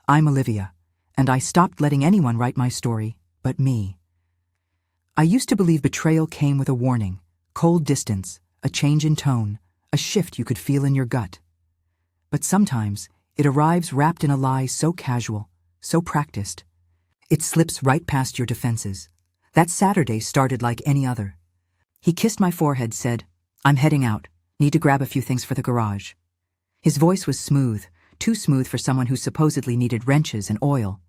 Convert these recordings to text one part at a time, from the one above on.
I'm Olivia, and I stopped letting anyone write my story but me. I used to believe betrayal came with a warning, cold distance, a change in tone, a shift you could feel in your gut. But sometimes it arrives wrapped in a lie so casual, so practiced. It slips right past your defenses. That Saturday started like any other. He kissed my forehead, said, "I'm heading out. Need to grab a few things for the garage." His voice was smooth, too smooth for someone who supposedly needed wrenches and oil,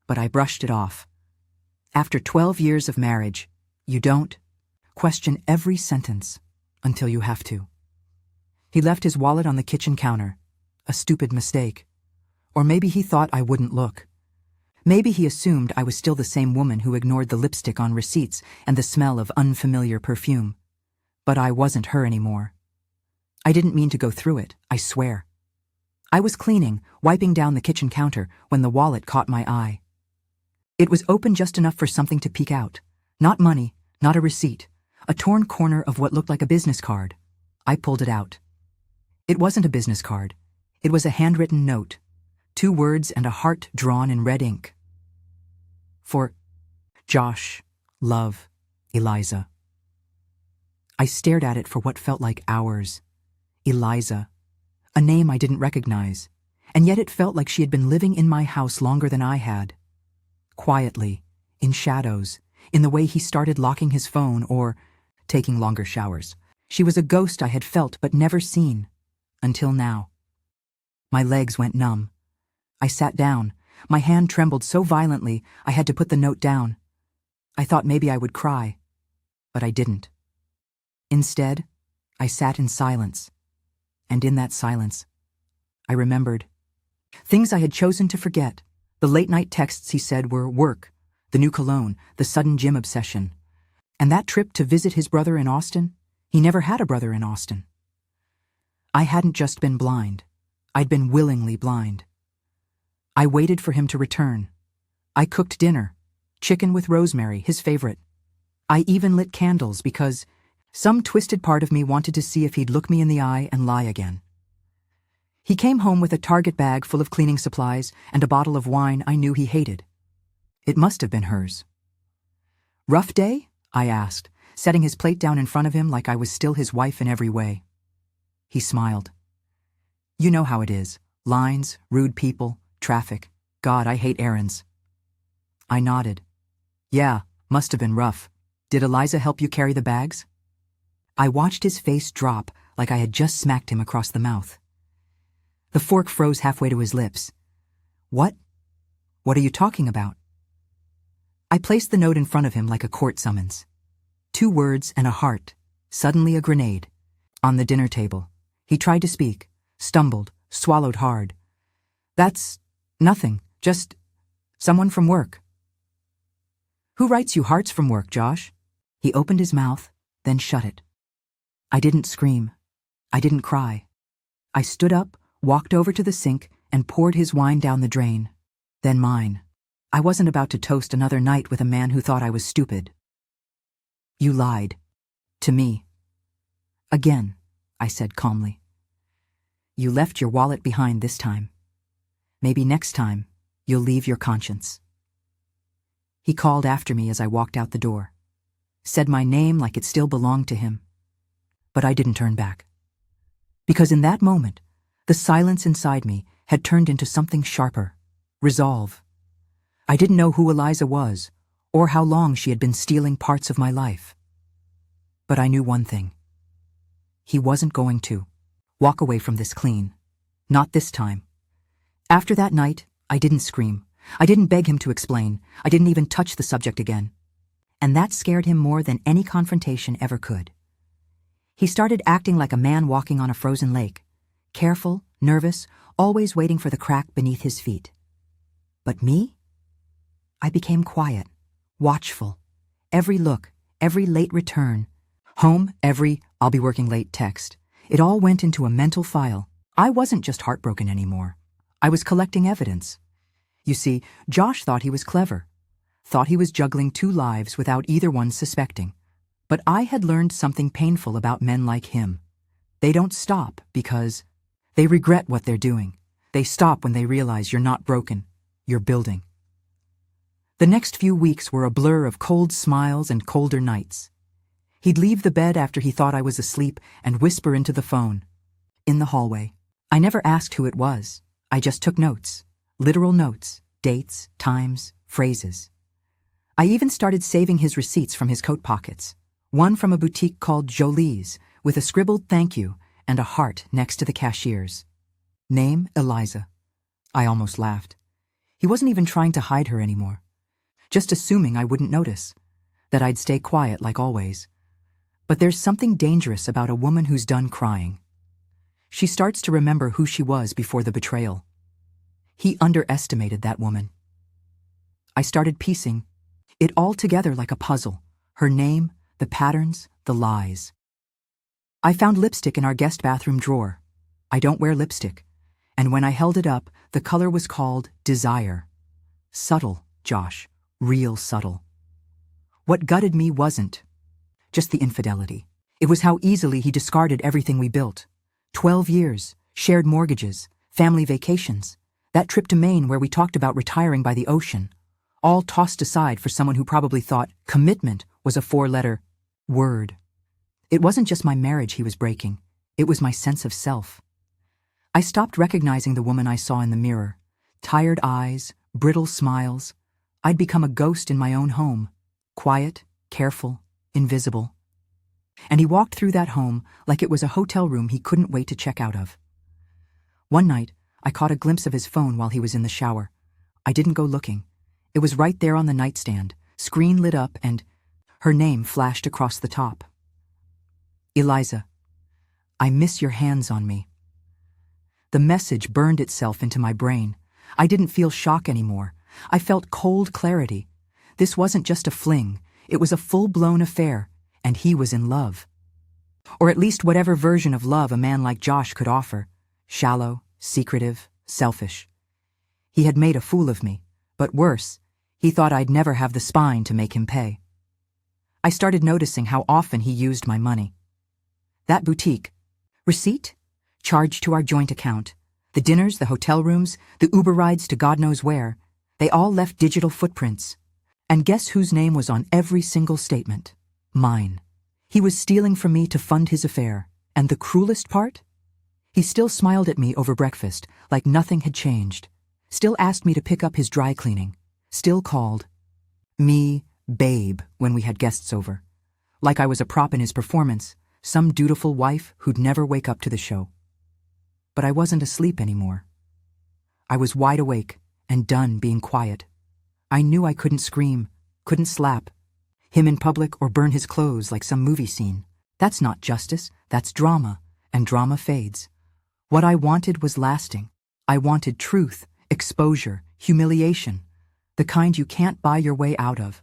but I brushed it off. After 12 years of marriage, you don't question every sentence until you have to. He left his wallet on the kitchen counter. A stupid mistake. Or maybe he thought I wouldn't look. Maybe he assumed I was still the same woman who ignored the lipstick on receipts and the smell of unfamiliar perfume. But I wasn't her anymore. I didn't mean to go through it, I swear. I was cleaning, wiping down the kitchen counter, when the wallet caught my eye. It was open just enough for something to peek out. Not money, not a receipt. A torn corner of what looked like a business card. I pulled it out. It wasn't a business card. It was a handwritten note. 2 words and a heart drawn in red ink. For Josh, love, Eliza. I stared at it for what felt like hours. Eliza. A name I didn't recognize, and yet it felt like she had been living in my house longer than I had. Quietly, in shadows, in the way he started locking his phone or taking longer showers. She was a ghost I had felt but never seen. Until now. My legs went numb. I sat down. My hand trembled so violently I had to put the note down. I thought maybe I would cry, but I didn't. Instead, I sat in silence. And in that silence, I remembered things I had chosen to forget. The late-night texts he said were work, the new cologne, the sudden gym obsession. And that trip to visit his brother in Austin? He never had a brother in Austin. I hadn't just been blind. I'd been willingly blind. I waited for him to return. I cooked dinner, chicken with rosemary, his favorite. I even lit candles because some twisted part of me wanted to see if he'd look me in the eye and lie again. He came home with a Target bag full of cleaning supplies and a bottle of wine I knew he hated. It must have been hers. "Rough day?" I asked, setting his plate down in front of him like I was still his wife in every way. He smiled. "You know how it is. Lines, rude people, traffic. God, I hate errands." I nodded. "Yeah, must have been rough. Did Eliza help you carry the bags?" I watched his face drop like I had just smacked him across the mouth. The fork froze halfway to his lips. What? What are you talking about?" I placed the note in front of him like a court summons. 2 words and a heart, suddenly a grenade. On the dinner table. He tried to speak, stumbled, swallowed hard. "That's nothing, just someone from work." "Who writes you hearts from work, Josh?" He opened his mouth, then shut it. I didn't scream. I didn't cry. I stood up, walked over to the sink, and poured his wine down the drain. Then mine. I wasn't about to toast another night with a man who thought I was stupid. "You lied. To me." "Again," I said calmly. "You left your wallet behind this time. Maybe next time, you'll leave your conscience." He called after me as I walked out the door. Said my name like it still belonged to him. But I didn't turn back. Because in that moment, the silence inside me had turned into something sharper. Resolve. I didn't know who Eliza was, or how long she had been stealing parts of my life. But I knew one thing. He wasn't going to walk away from this clean. Not this time. After that night, I didn't scream. I didn't beg him to explain. I didn't even touch the subject again. And that scared him more than any confrontation ever could. He started acting like a man walking on a frozen lake. Careful, nervous, always waiting for the crack beneath his feet. But me? I became quiet, watchful. Every look, every late return. Home, every "I'll be working late" text. It all went into a mental file. I wasn't just heartbroken anymore. I was collecting evidence. You see, Josh thought he was clever. Thought he was juggling 2 lives without either one suspecting. But I had learned something painful about men like him. They don't stop because they regret what they're doing. They stop when they realize you're not broken. you're building. The next few weeks were a blur of cold smiles and colder nights. He'd leave the bed after he thought I was asleep and whisper into the phone. In the hallway. I never asked who it was. I just took notes. Literal notes. Dates, times, phrases. I even started saving his receipts from his coat pockets. One from a boutique called Jolie's, with a scribbled thank you and a heart next to the cashier's. Name, Eliza. I almost laughed. He wasn't even trying to hide her anymore. Just assuming I wouldn't notice. That I'd stay quiet like always. But there's something dangerous about a woman who's done crying. She starts to remember who she was before the betrayal. He underestimated that woman. I started piecing it all together like a puzzle. Her name, the patterns, the lies. I found lipstick in our guest bathroom drawer. I don't wear lipstick. And when I held it up, the color was called Desire. Subtle, Josh. Real subtle. What gutted me wasn't just the infidelity. It was how easily he discarded everything we built. 12 years, shared mortgages, family vacations, that trip to Maine where we talked about retiring by the ocean, all tossed aside for someone who probably thought commitment was a 4-letter word. It wasn't just my marriage he was breaking, it was my sense of self. I stopped recognizing the woman I saw in the mirror. Tired eyes, brittle smiles. I'd become a ghost in my own home, quiet, careful, invisible. And he walked through that home like it was a hotel room he couldn't wait to check out of. One night, I caught a glimpse of his phone while he was in the shower. I didn't go looking. It was right there on the nightstand, screen lit up, and her name flashed across the top. Eliza, I miss your hands on me. The message burned itself into my brain. I didn't feel shock anymore. I felt cold clarity. This wasn't just a fling. It was a full-blown affair, and he was in love. Or at least whatever version of love a man like Josh could offer. Shallow, secretive, selfish. He had made a fool of me, but worse, he thought I'd never have the spine to make him pay. I started noticing how often he used my money. That boutique. Receipt? Charged to our joint account. The dinners, the hotel rooms, the Uber rides to God knows where. They all left digital footprints. And guess whose name was on every single statement? Mine. He was stealing from me to fund his affair. And the cruelest part? He still smiled at me over breakfast, like nothing had changed. Still asked me to pick up his dry cleaning. Still called me babe when we had guests over. Like I was a prop in his performance, some dutiful wife who'd never wake up to the show. But I wasn't asleep anymore. I was wide awake and done being quiet. I knew I couldn't scream, couldn't slap him in public or burn his clothes like some movie scene. That's not justice, that's drama, and drama fades. What I wanted was lasting. I wanted truth, exposure, humiliation, the kind you can't buy your way out of.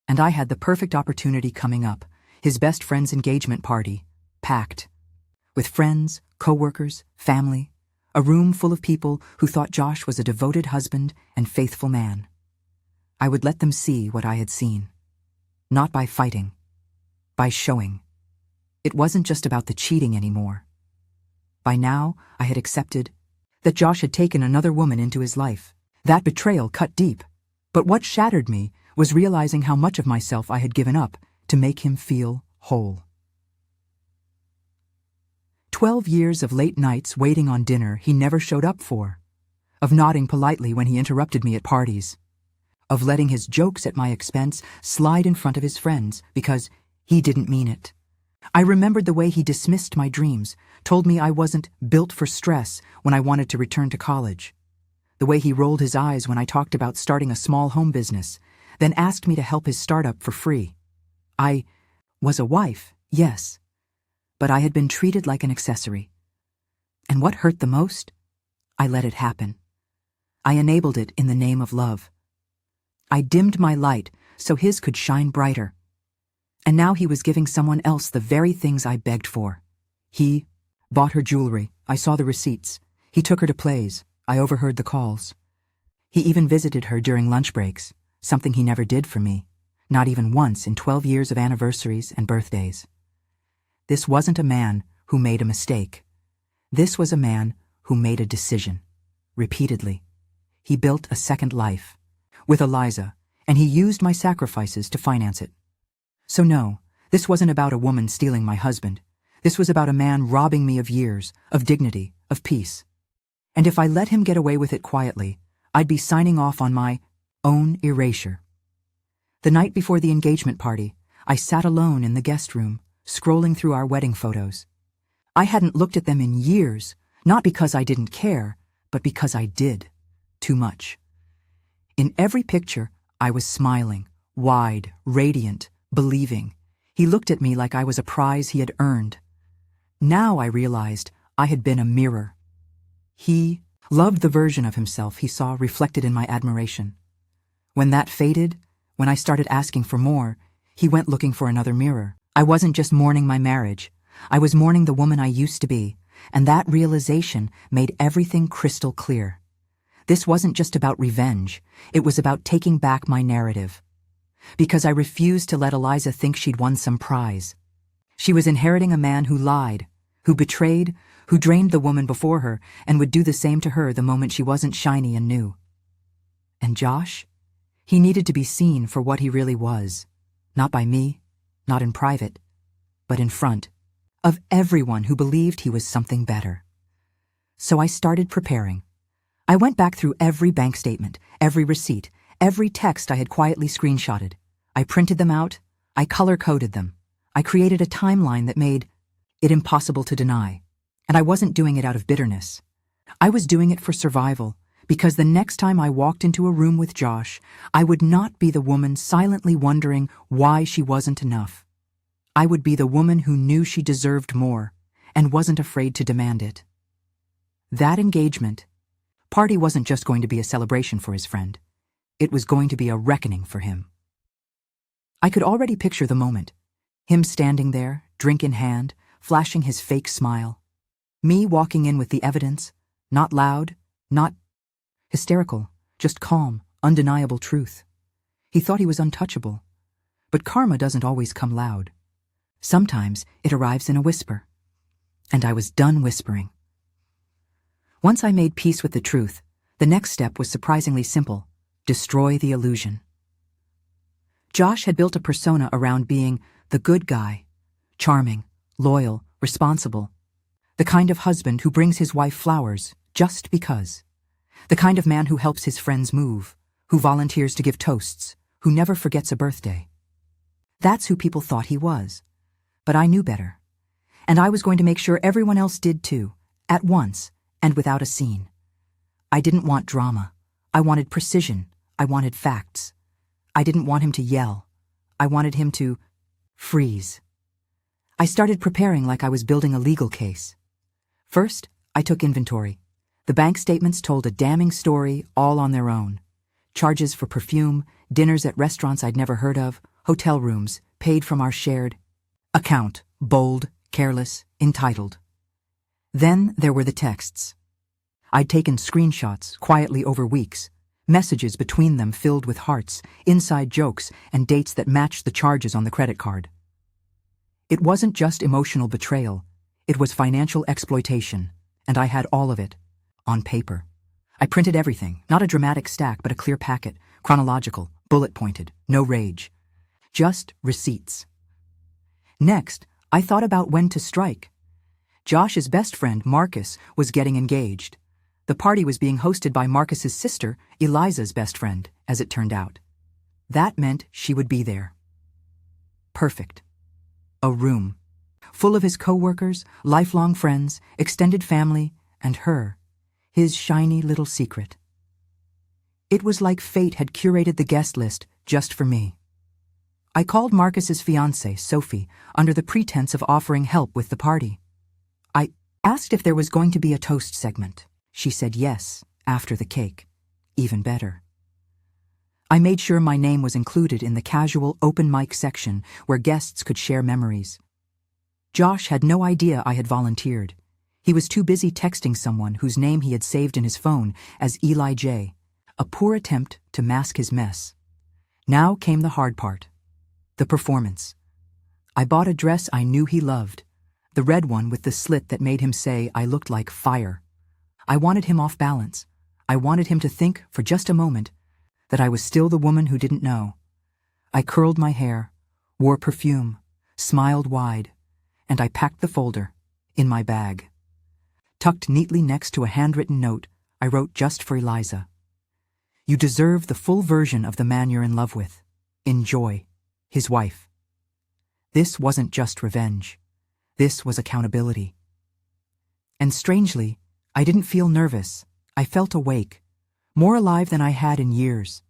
And I had the perfect opportunity coming up, his best friend's engagement party, packed. With friends, co-workers, family, a room full of people who thought Josh was a devoted husband and faithful man. I would let them see what I had seen. Not by fighting, by showing. It wasn't just about the cheating anymore. By now, I had accepted that Josh had taken another woman into his life. That betrayal cut deep. But what shattered me was realizing how much of myself I had given up to make him feel whole. 12 years of late nights waiting on dinner he never showed up for. Of nodding politely when he interrupted me at parties. Of letting his jokes at my expense slide in front of his friends because he didn't mean it. I remembered the way he dismissed my dreams, told me I wasn't built for stress when I wanted to return to college. The way he rolled his eyes when I talked about starting a small home business, then asked me to help his startup for free. I was a wife, yes, but I had been treated like an accessory. And what hurt the most? I let it happen. I enabled it in the name of love. I dimmed my light so his could shine brighter. And now he was giving someone else the very things I begged for. He bought her jewelry. I saw the receipts. He took her to plays. I overheard the calls. He even visited her during lunch breaks, something he never did for me, not even once in 12 years of anniversaries and birthdays. This wasn't a man who made a mistake. This was a man who made a decision, repeatedly. he built a second life. With Eliza, and he used my sacrifices to finance it. So no, this wasn't about a woman stealing my husband. This was about a man robbing me of years, of dignity, of peace. And if I let him get away with it quietly, I'd be signing off on my own erasure. The night before the engagement party, I sat alone in the guest room, scrolling through our wedding photos. I hadn't looked at them in years, not because I didn't care, but because I did. Too much. In every picture, I was smiling, wide, radiant, believing. He looked at me like I was a prize he had earned. Now I realized I had been a mirror. He loved the version of himself he saw reflected in my admiration. When that faded, when I started asking for more, he went looking for another mirror. I wasn't just mourning my marriage. I was mourning the woman I used to be, and that realization made everything crystal clear. This wasn't just about revenge. It was about taking back my narrative. Because I refused to let Eliza think she'd won some prize. She was inheriting a man who lied, who betrayed, who drained the woman before her, and would do the same to her the moment she wasn't shiny and new. And Josh? He needed to be seen for what he really was. Not by me, not in private, but in front of everyone who believed he was something better. So I started preparing. I went back through every bank statement, every receipt, every text I had quietly screenshotted. I printed them out. I color-coded them. I created a timeline that made it impossible to deny. And I wasn't doing it out of bitterness. I was doing it for survival, because the next time I walked into a room with Josh, I would not be the woman silently wondering why she wasn't enough. I would be the woman who knew she deserved more and wasn't afraid to demand it. That engagement party wasn't just going to be a celebration for his friend. It was going to be a reckoning for him. I could already picture the moment. Him standing there, drink in hand, flashing his fake smile. Me walking in with the evidence, not loud, not hysterical, just calm, undeniable truth. He thought he was untouchable. But karma doesn't always come loud. Sometimes it arrives in a whisper. And I was done whispering. Once I made peace with the truth, the next step was surprisingly simple: destroy the illusion. Josh had built a persona around being the good guy, charming, loyal, responsible, the kind of husband who brings his wife flowers just because, the kind of man who helps his friends move, who volunteers to give toasts, who never forgets a birthday. That's who people thought he was. But I knew better. And I was going to make sure everyone else did too, at once, and without a scene. I didn't want drama. I wanted precision. I wanted facts. I didn't want him to yell. I wanted him to freeze. I started preparing like I was building a legal case. First, I took inventory. The bank statements told a damning story all on their own. Charges for perfume, dinners at restaurants I'd never heard of, hotel rooms, paid from our shared account, bold, careless, entitled. Then there were the texts. I'd taken screenshots quietly over weeks, messages between them filled with hearts, inside jokes, and dates that matched the charges on the credit card. It wasn't just emotional betrayal, it was financial exploitation, and I had all of it, on paper. I printed everything, not a dramatic stack, but a clear packet, chronological, bullet-pointed, no rage. Just receipts. Next, I thought about when to strike. Josh's best friend, Marcus, was getting engaged. The party was being hosted by Marcus's sister, Eliza's best friend, as it turned out. That meant she would be there. Perfect. A room, full of his co-workers, lifelong friends, extended family, and her, his shiny little secret. It was like fate had curated the guest list just for me. I called Marcus's fiancée, Sophie, under the pretense of offering help with the party. I asked if there was going to be a toast segment. She said yes, after the cake. Even better. I made sure my name was included in the casual open mic section where guests could share memories. Josh had no idea I had volunteered. He was too busy texting someone whose name he had saved in his phone as Eli J., a poor attempt to mask his mess. Now came the hard part. The performance. I bought a dress I knew he loved, the red one with the slit that made him say I looked like fire. I wanted him off balance. I wanted him to think, for just a moment, that I was still the woman who didn't know. I curled my hair, wore perfume, smiled wide, and I packed the folder in my bag. Tucked neatly next to a handwritten note, I wrote just for Eliza. You deserve the full version of the man you're in love with. Enjoy. His wife. This wasn't just revenge. This was accountability. And strangely, I didn't feel nervous. I felt awake, more alive than I had in years.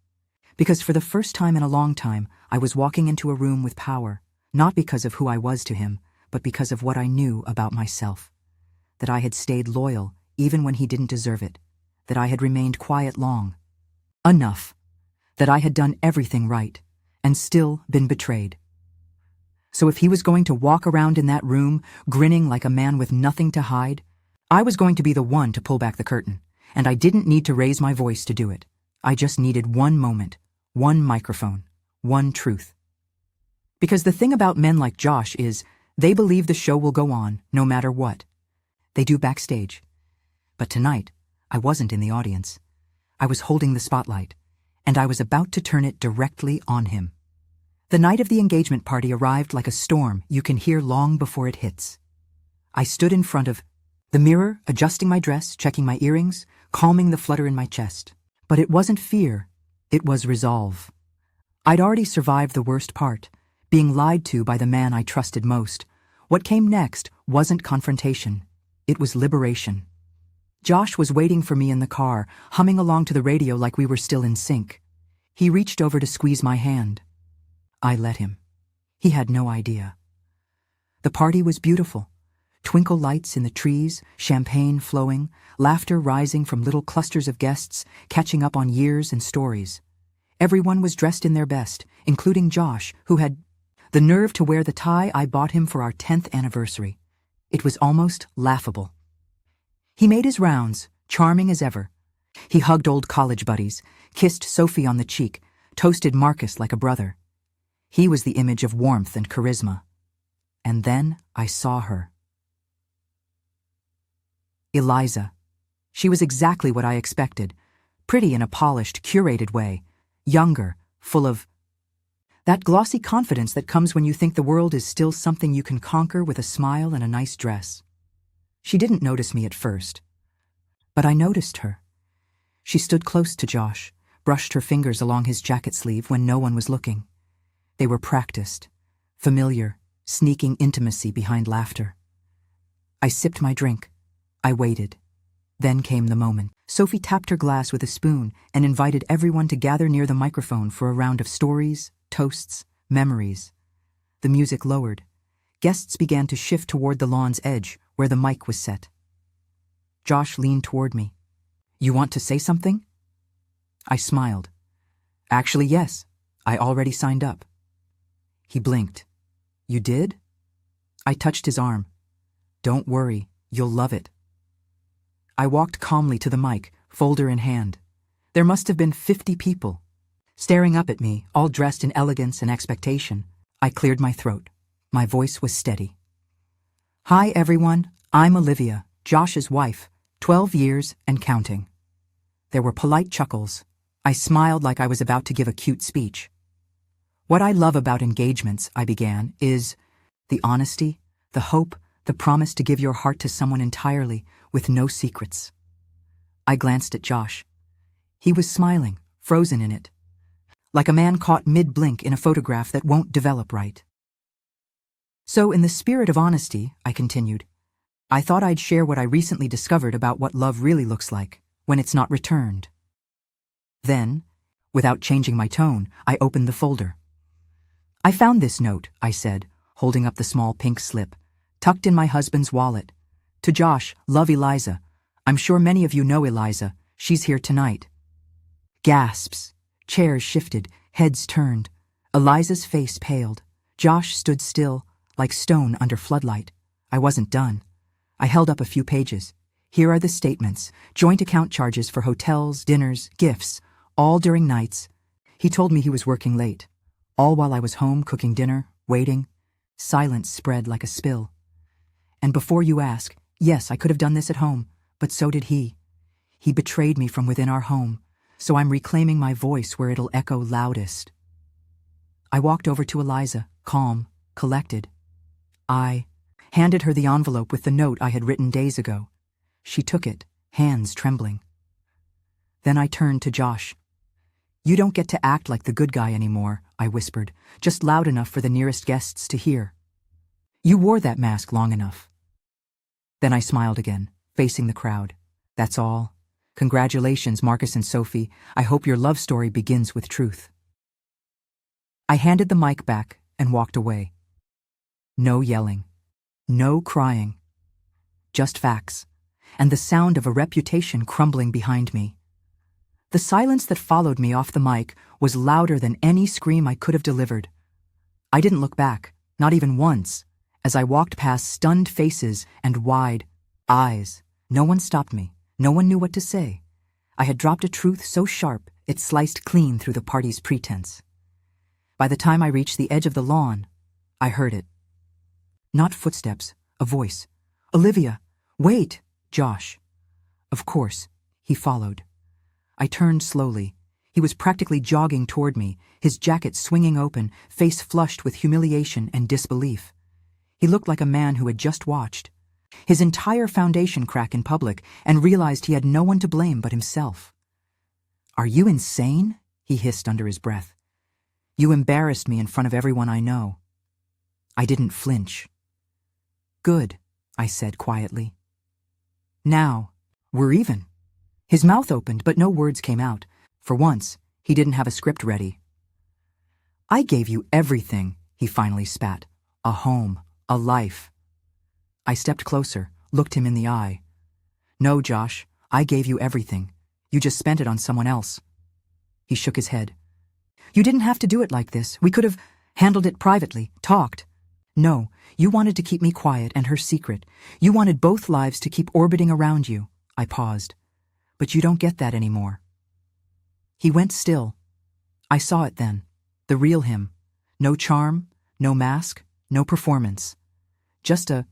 Because for the first time in a long time, I was walking into a room with power, not because of who I was to him, but because of what I knew about myself. That I had stayed loyal, even when he didn't deserve it. That I had remained quiet long. Enough. That I had done everything right, and still been betrayed. So if he was going to walk around in that room, grinning like a man with nothing to hide, I was going to be the one to pull back the curtain, and I didn't need to raise my voice to do it. I just needed one moment, one microphone, one truth. Because the thing about men like Josh is, they believe the show will go on, no matter what. They do backstage. But tonight, I wasn't in the audience. I was holding the spotlight, and I was about to turn it directly on him. The night of the engagement party arrived like a storm you can hear long before it hits. I stood in front of the mirror, adjusting my dress, checking my earrings, calming the flutter in my chest. But it wasn't fear, it was resolve. I'd already survived the worst part, being lied to by the man I trusted most. What came next wasn't confrontation, it was liberation. Josh was waiting for me in the car, humming along to the radio like we were still in sync. He reached over to squeeze my hand. I let him. He had no idea. The party was beautiful. Twinkle lights in the trees, champagne flowing, laughter rising from little clusters of guests, catching up on years and stories. Everyone was dressed in their best, including Josh, who had the nerve to wear the tie I bought him for our 10th anniversary. It was almost laughable. He made his rounds, charming as ever. He hugged old college buddies, kissed Sophie on the cheek, toasted Marcus like a brother. He was the image of warmth and charisma. And then I saw her. Eliza. She was exactly what I expected. Pretty in a polished, curated way. Younger, full of that glossy confidence that comes when you think the world is still something you can conquer with a smile and a nice dress. She didn't notice me at first. But I noticed her. She stood close to Josh, brushed her fingers along his jacket sleeve when no one was looking. They were practiced, familiar, sneaking intimacy behind laughter. I sipped my drink. I waited. Then came the moment. Sophie tapped her glass with a spoon and invited everyone to gather near the microphone for a round of stories, toasts, memories. The music lowered. Guests began to shift toward the lawn's edge, where the mic was set. Josh leaned toward me. You want to say something? I smiled. Actually, yes. I already signed up. He blinked. You did? I touched his arm. Don't worry, you'll love it. I walked calmly to the mic, folder in hand. There must have been 50 people. Staring up at me, all dressed in elegance and expectation, I cleared my throat. My voice was steady. Hi, everyone. I'm Olivia, Josh's wife, 12 years and counting. There were polite chuckles. I smiled like I was about to give a cute speech. What I love about engagements, I began, is the honesty, the hope, the promise to give your heart to someone entirely, with no secrets. I glanced at Josh. He was smiling, frozen in it. Like a man caught mid-blink in a photograph that won't develop right. So in the spirit of honesty, I continued, I thought I'd share what I recently discovered about what love really looks like when it's not returned. Then, without changing my tone, I opened the folder. I found this note, I said, holding up the small pink slip, tucked in my husband's wallet. To Josh, love Eliza. I'm sure many of you know Eliza. She's here tonight. Gasps. Chairs shifted, heads turned. Eliza's face paled. Josh stood still, like stone under floodlight. I wasn't done. I held up a few pages. Here are the statements, joint account charges for hotels, dinners, gifts, all during nights. He told me he was working late. All while I was home cooking dinner, waiting. Silence spread like a spill. And before you ask, yes, I could have done this at home, but so did he. He betrayed me from within our home, so I'm reclaiming my voice where it'll echo loudest. I walked over to Eliza, calm, collected. I handed her the envelope with the note I had written days ago. She took it, hands trembling. Then I turned to Josh. "You don't get to act like the good guy anymore," I whispered, just loud enough for the nearest guests to hear. "You wore that mask long enough." Then I smiled again, facing the crowd. "That's all. Congratulations, Marcus and Sophie. I hope your love story begins with truth." I handed the mic back and walked away. No yelling. No crying. Just facts, and the sound of a reputation crumbling behind me. The silence that followed me off the mic was louder than any scream I could have delivered. I didn't look back, not even once, as I walked past stunned faces and wide eyes. No one stopped me. No one knew what to say. I had dropped a truth so sharp it sliced clean through the party's pretense. By the time I reached the edge of the lawn, I heard it. Not footsteps, a voice. "Olivia, wait!" "Josh." Of course, he followed. I turned slowly. He was practically jogging toward me, his jacket swinging open, face flushed with humiliation and disbelief. He looked like a man who had just watched his entire foundation crack in public and realized he had no one to blame but himself. "Are you insane?" he hissed under his breath. "You embarrassed me in front of everyone I know." I didn't flinch. "Good," I said quietly. "Now, we're even." His mouth opened, but no words came out. For once, he didn't have a script ready. "I gave you everything," he finally spat. "A home, a life." I stepped closer, looked him in the eye. "No, Josh, I gave you everything. You just spent it on someone else." He shook his head. "You didn't have to do it like this. We could have handled it privately, talked." "No, you wanted to keep me quiet and her secret. You wanted both lives to keep orbiting around you." I paused. "But you don't get that anymore." He went still. I saw it then. The real him. No charm, no mask, no performance. Just a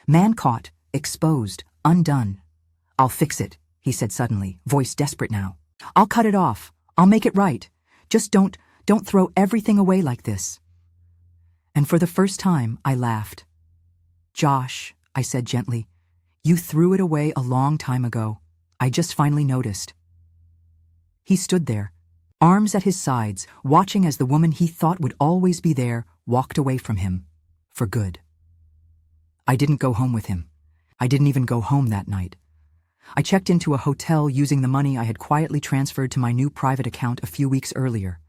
man caught, exposed, undone. "I'll fix it," he said suddenly, voice desperate now. "I'll cut it off. I'll make it right. Just don't throw everything away like this." And for the first time, I laughed. "Josh," I said gently, "you threw it away a long time ago. I just finally noticed." He stood there, arms at his sides, watching as the woman he thought would always be there walked away from him. For good. I didn't go home with him. I didn't even go home that night. I checked into a hotel using the money I had quietly transferred to my new private account a few weeks earlier.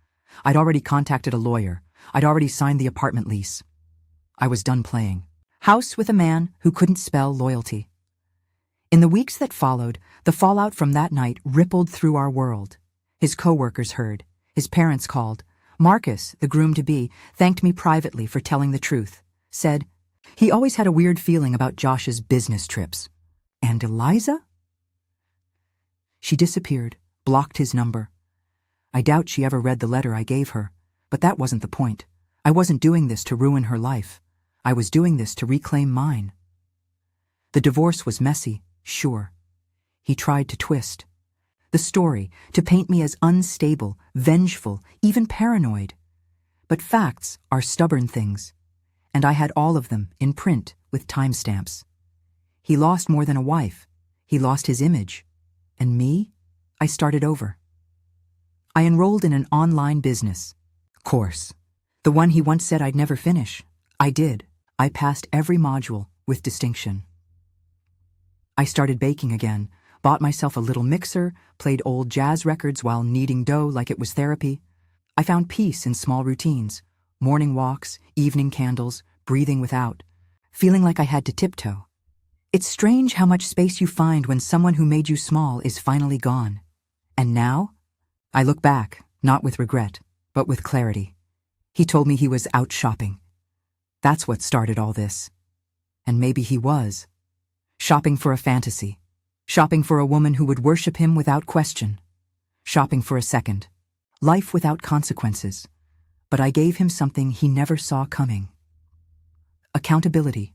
I'd already contacted a lawyer. I'd already signed the apartment lease. I was done playing house with a man who couldn't spell loyalty. In the weeks that followed, the fallout from that night rippled through our world. His coworkers heard. His parents called. Marcus, the groom-to-be, thanked me privately for telling the truth. Said he always had a weird feeling about Josh's business trips. And Eliza? She disappeared, blocked his number. I doubt she ever read the letter I gave her, but that wasn't the point. I wasn't doing this to ruin her life. I was doing this to reclaim mine. The divorce was messy, sure. He tried to twist the story, to paint me as unstable, vengeful, even paranoid. But facts are stubborn things, and I had all of them in print with timestamps. He lost more than a wife. He lost his image. And me? I started over. I enrolled in an online business course. The one he once said I'd never finish. I did. I passed every module with distinction. I started baking again, bought myself a little mixer, played old jazz records while kneading dough like it was therapy. I found peace in small routines, morning walks, evening candles, breathing without, feeling like I had to tiptoe. It's strange how much space you find when someone who made you small is finally gone. And now? I look back, not with regret, but with clarity. He told me he was out shopping. That's what started all this. And maybe he was. Shopping for a fantasy. Shopping for a woman who would worship him without question. Shopping for a second. Life without consequences. But I gave him something he never saw coming. Accountability.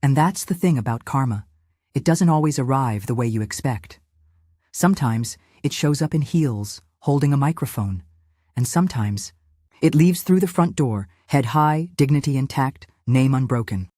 And that's the thing about karma. It doesn't always arrive the way you expect. Sometimes it shows up in heels, holding a microphone. And sometimes it leaves through the front door, head high, dignity intact, name unbroken.